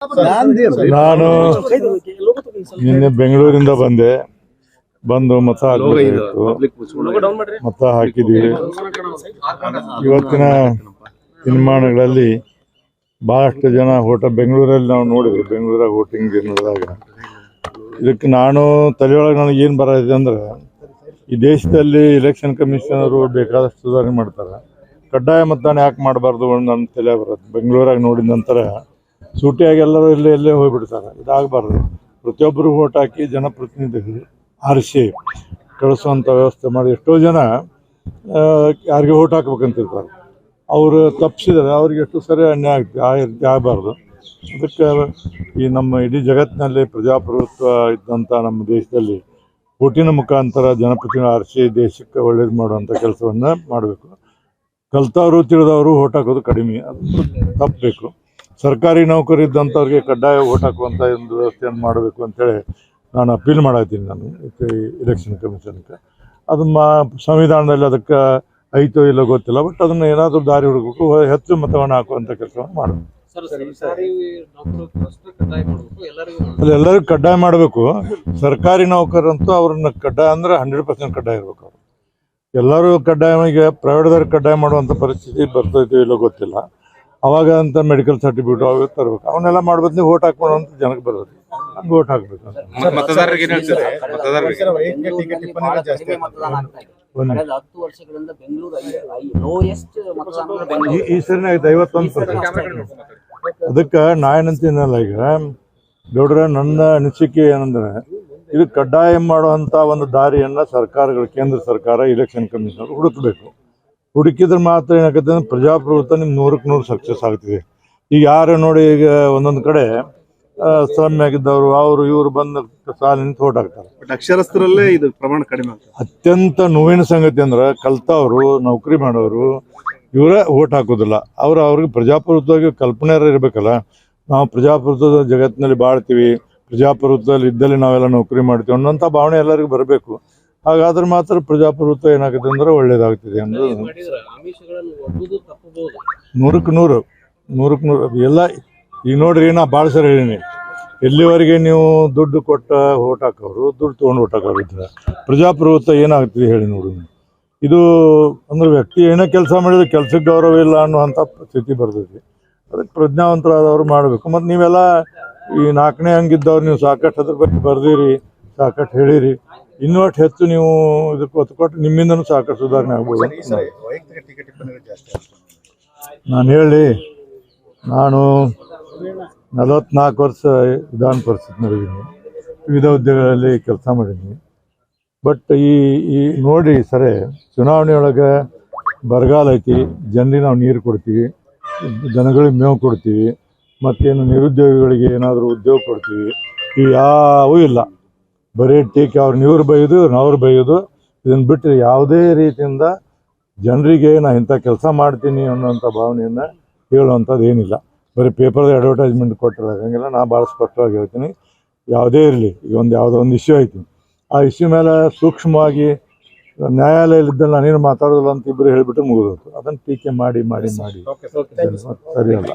ನಾನು ನಿನ್ನೆ ಬೆಂಗಳೂರಿಂದ ಬಂದು ಮತ ಹಾಕಬೇಕಾಗಿತ್ತು. ಮತ ಹಾಕಿದ್ದೀವಿ. ಇವತ್ತಿನ ತೀರ್ಮಾನಗಳಲ್ಲಿ ಬಹಳಷ್ಟು ಜನ ಬೆಂಗಳೂರಲ್ಲಿ ನಾವು ನೋಡಿದ್ವಿ. ಬೆಂಗಳೂರಾಗ ವೋಟಿಂಗ್ ನಡೆದಾಗ ಇದಕ್ಕೆ ನಾನು ತಲೆಯೊಳಗೆ ನನಗೆ ಏನು ಬರೋದಿದೆ ಅಂದ್ರೆ, ಈ ದೇಶದಲ್ಲಿ ಎಲೆಕ್ಷನ್ ಕಮಿಷನರು ಬೇಕಾದಷ್ಟು ಸುಧಾರಣೆ ಮಾಡ್ತಾರೆ, ಕಡ್ಡಾಯ ಮತದಾನ ಯಾಕೆ ಮಾಡಬಾರ್ದು ಅಂತ ನನ್ನ ತಲೆ ಬರುತ್ತೆ. ಬೆಂಗಳೂರಾಗ ನೋಡಿದ ನಂತರ ಸೂಟಿಯಾಗಿ ಎಲ್ಲರೂ ಎಲ್ಲೇ ಹೋಗ್ಬಿಡ್ತಾರೆ. ಇದಾಗಬಾರ್ದು. ಪ್ರತಿಯೊಬ್ಬರು ವೋಟ್ ಹಾಕಿ ಜನಪ್ರತಿನಿಧಿಗಳು ಆರಿಸಿ ಕಳಿಸುವಂಥ ವ್ಯವಸ್ಥೆ ಮಾಡಿ. ಎಷ್ಟೋ ಜನ ಯಾರಿಗೆ ವೋಟ್ ಹಾಕ್ಬೇಕಂತಿರ್ತಾರೆ, ಅವರು ತಪ್ಪಿಸಿದರೆ ಅವ್ರಿಗೆ ಎಷ್ಟು ಸರಿ ಅನ್ಯಾಯ ಆಗ್ತದೆ. ಆ ರೀತಿ ಆಗಬಾರ್ದು. ಅದಕ್ಕೆ ಈ ನಮ್ಮ ಇಡೀ ಜಗತ್ತಿನಲ್ಲಿ ಪ್ರಜಾಪ್ರಭುತ್ವ ಇದ್ದಂಥ ನಮ್ಮ ದೇಶದಲ್ಲಿ ವೋಟಿನ ಮುಖಾಂತರ ಜನಪ್ರತಿನಿಧಿ ಆರಿಸಿ ದೇಶಕ್ಕೆ ಒಳ್ಳೇದು ಮಾಡುವಂಥ ಕೆಲಸವನ್ನು ಮಾಡಬೇಕು. ಕಲ್ತವರು ತಿಳಿದವರು ವೋಟ್ ಹಾಕೋದು ಕಡಿಮೆ, ಅದು ತಪ್ಪಬೇಕು. ಸರ್ಕಾರಿ ನೌಕರಿ ಇದ್ದಂಥವ್ರಿಗೆ ಕಡ್ಡಾಯ ವೋಟ್ ಹಾಕುವಂಥ ಒಂದು ವ್ಯವಸ್ಥೆಯನ್ನು ಮಾಡಬೇಕು ಅಂತೇಳಿ ನಾನು ಅಪೀಲ್ ಮಾಡತ್ತೀನಿ. ನಾನು ಎಲೆಕ್ಷನ್ ಕಮಿಷನ್ಗೆ ಅದು ಸಂವಿಧಾನದಲ್ಲಿ ಅದಕ್ಕೆ ಐತೋ ಇಲ್ಲೋ ಗೊತ್ತಿಲ್ಲ, ಬಟ್ ಅದನ್ನು ಏನಾದರೂ ದಾರಿ ಹುಡುಕಬೇಕು, ಹೆಚ್ಚು ಮತವನ್ನು ಹಾಕುವಂಥ ಕೆಲಸವನ್ನು ಮಾಡಬೇಕು. ಎಲ್ಲರಿಗೂ ಕಡ್ಡಾಯ ಮಾಡಬೇಕು. ಸರ್ಕಾರಿ ನೌಕರಂತೂ ಅವ್ರನ್ನ ಕಡ್ಡಾಯ ಅಂದ್ರೆ 100% ಕಡ್ಡಾಯ ಇರಬೇಕು. ಅವರು ಎಲ್ಲರೂ ಕಡ್ಡಾಯವಾಗಿ ಪ್ರೈವೇಟ್ದವ್ರಿಗೆ ಕಡ್ಡಾಯ ಮಾಡುವಂಥ ಪರಿಸ್ಥಿತಿ ಬರ್ತೈತೆ ಇಲ್ಲೋ ಗೊತ್ತಿಲ್ಲ. ಅವಾಗ ಅಂತ ಮೆಡಿಕಲ್ ಸರ್ಟಿಫಿಕೇಟ್ ಅವಾಗ ತರಬೇಕು. ಅವನ್ನೆಲ್ಲ ಮಾಡ್ಬೇಕು. ವೋಟ್ ಹಾಕೋಣ ಜನಕ್ಕೆ ಬರೋದು, ಹಂಗೆ ವೋಟ್ ಹಾಕ್ಬೇಕು. ಈ ಸರಿ 51%. ಅದಕ್ಕೆ ನಾ ಏನಂತೀನಲ್ಲ, ಈಗ ಗೌಡ್ರ ನನ್ನ ಅನಿಸಿಕೆ ಏನಂದ್ರೆ, ಇದು ಕಡ್ಡಾಯ ಮಾಡುವಂಥ ಒಂದು ದಾರಿಯನ್ನು ಸರ್ಕಾರಗಳು, ಕೇಂದ್ರ ಸರ್ಕಾರ, ಎಲೆಕ್ಷನ್ ಕಮಿಷನರ್ ಹುಡುಕಬೇಕು. ಹುಡುಕಿದ್ರೆ ಮಾತ್ರ ಏನಾಗುತ್ತೆ ಅಂದ್ರೆ ಪ್ರಜಾಪ್ರಭುತ್ವ ನಿಮ್ಗೆ 100ಕ್ಕೆ 100 ಸಕ್ಸಸ್ ಆಗ್ತಿದೆ. ಈಗ ಯಾರು ನೋಡಿ, ಈಗ ಒಂದೊಂದು ಕಡೆ ಆಗಿದ್ದವರು ಅವರು ಇವರು ಬಂದು ಸಾಲ ನಿಂತು ವೋಟ್ ಹಾಕ್ತಾರೆ. ಅಕ್ಷರಸ್ಥರಲ್ಲೇ ಇದು ಪ್ರಮಾಣ ಕಡಿಮೆ ಆಗ್ತದೆ. ಅತ್ಯಂತ ನೋವಿನ ಸಂಗತಿ ಅಂದ್ರೆ, ಕಲ್ತವರು, ನೌಕರಿ ಮಾಡೋರು ಇವರೇ ವೋಟ್ ಹಾಕೋದಿಲ್ಲ. ಅವ್ರಿಗೆ ಪ್ರಜಾಪ್ರಭುತ್ವಕ್ಕೆ ಕಲ್ಪನೆ ಇರಬೇಕಲ್ಲ. ನಾವು ಪ್ರಜಾಪ್ರಭುತ್ವದ ಜಗತ್ತಿನಲ್ಲಿ ಬಾಳ್ತೀವಿ, ಪ್ರಜಾಪ್ರಭುತ್ವದಲ್ಲಿ ಇದ್ದಲ್ಲಿ ನಾವೆಲ್ಲ ನೌಕರಿ ಮಾಡ್ತೀವಿ ಅನ್ನೋಂಥ ಭಾವನೆ ಎಲ್ಲರಿಗೂ ಬರಬೇಕು. ಹಾಗಾದ್ರೆ ಮಾತ್ರ ಪ್ರಜಾಪ್ರಭುತ್ವ ಏನಾಗುತ್ತೆ ಅಂದ್ರೆ ಒಳ್ಳೇದಾಗ್ತಿದೆ ಅನ್ನೋದು 100ಕ್ಕೆ 100 ಎಲ್ಲ. ಈಗ ನೋಡ್ರಿ, ನಾ ಭಾಳ ಸರಿ ಹೇಳೀನಿ, ಎಲ್ಲಿವರೆಗೆ ನೀವು ದುಡ್ಡು ಕೊಟ್ಟ ವೋಟ್ ಹಾಕೋರು, ದುಡ್ಡು ತೊಗೊಂಡು ವೋಟ್ ಹಾಕೋರು ಇದ್ರೆ ಪ್ರಜಾಪ್ರಭುತ್ವ ಏನಾಗ್ತದೆ ಹೇಳಿ ನೋಡು. ಇದು ಅಂದ್ರೆ ವ್ಯಕ್ತಿ ಏನೇ ಕೆಲಸ ಮಾಡಿದ್ರೆ ಕೆಲ್ಸಕ್ಕೆ ಗೌರವ ಇಲ್ಲ ಅನ್ನುವಂಥ ಸ್ಥಿತಿ ಬರ್ತೈತಿ. ಅದಕ್ಕೆ ಪ್ರಜ್ಞಾವಂತರಾದವ್ರು ಮಾಡಬೇಕು. ಮತ್ತು ನೀವೆಲ್ಲ ಈ 4ನೇ ಹಂಗಿದ್ದವ್ರು ನೀವು ಸಾಕಷ್ಟು ಅದ್ರ ಬಗ್ಗೆ ಬರ್ದಿರಿ, ಸಾಕಷ್ಟು ಹೇಳಿರಿ. ಇನ್ನೂ ಹೆಚ್ಚು ನೀವು ಇದಕ್ಕೆ ಒತ್ತು ಕೊಟ್ಟು ನಿಮ್ಮಿಂದನೂ ಸಾಕಷ್ಟು ಸುಧಾರಣೆ ಆಗ್ಬೋದು. ನಾನು ಹೇಳಿ, ನಾನು 44 ವರ್ಷ ವಿಧಾನ ಪರಿಷತ್ ಮಾಡಿದ್ದೀನಿ, ವಿವಿಧ ಹುದ್ದೆಗಳಲ್ಲಿ ಕೆಲಸ ಮಾಡಿದ್ದೀನಿ. ಬಟ್ ಈ ನೋಡಿ ಸರಿ, ಚುನಾವಣೆಯೊಳಗೆ ಬರಗಾಲ ಐತಿ, ಜನರಿಗೆ ನಾವು ನೀರು ಕೊಡ್ತೀವಿ, ಜನಗಳಿಗೆ ಮೇವು ಕೊಡ್ತೀವಿ, ಮತ್ತೇನು ನಿರುದ್ಯೋಗಿಗಳಿಗೆ ಏನಾದರೂ ಉದ್ಯೋಗ ಕೊಡ್ತೀವಿ. ಈ ಯಾವೂ ಇಲ್ಲ, ಬರೀ ಟೀಕೆ. ಇವ್ರು ಬೈಯೋದು, ಅವ್ರು ಬೈಯೋದು. ಇದನ್ನು ಬಿಟ್ಟರೆ ಯಾವುದೇ ರೀತಿಯಿಂದ ಜನರಿಗೆ ನಾ ಇಂಥ ಕೆಲಸ ಮಾಡ್ತೀನಿ ಅನ್ನೋಂಥ ಭಾವನೆಯನ್ನು ಹೇಳುವಂಥದ್ದು ಏನಿಲ್ಲ. ಬರೀ ಪೇಪರ್ದ ಅಡ್ವರ್ಟೈಸ್ಮೆಂಟ್ ಕೊಟ್ಟಿರೋದು ಹಂಗೆಲ್ಲ. ನಾ ಭಾಳ ಸ್ಪಷ್ಟವಾಗಿ ಹೇಳ್ತೀನಿ, ಯಾವುದೇ ಇರಲಿ, ಈಗ ಯಾವುದೋ ಒಂದು ಇಶ್ಯೂ ಐತಿ, ಆ ಇಶ್ಯೂ ಮೇಲೆ ಸೂಕ್ಷ್ಮವಾಗಿ ನ್ಯಾಯಾಲಯದಲ್ಲಿದ್ದಲ್ಲಿ ನಾನೇನು ಮಾತಾಡೋದಿಲ್ಲ ಅಂತ ಇಬ್ಬರು ಹೇಳಿಬಿಟ್ಟು ಮುಗಿದೋದು. ಅದನ್ನು ಟೀಕೆ ಮಾಡಿ ಸರಿಯಲ್ಲ.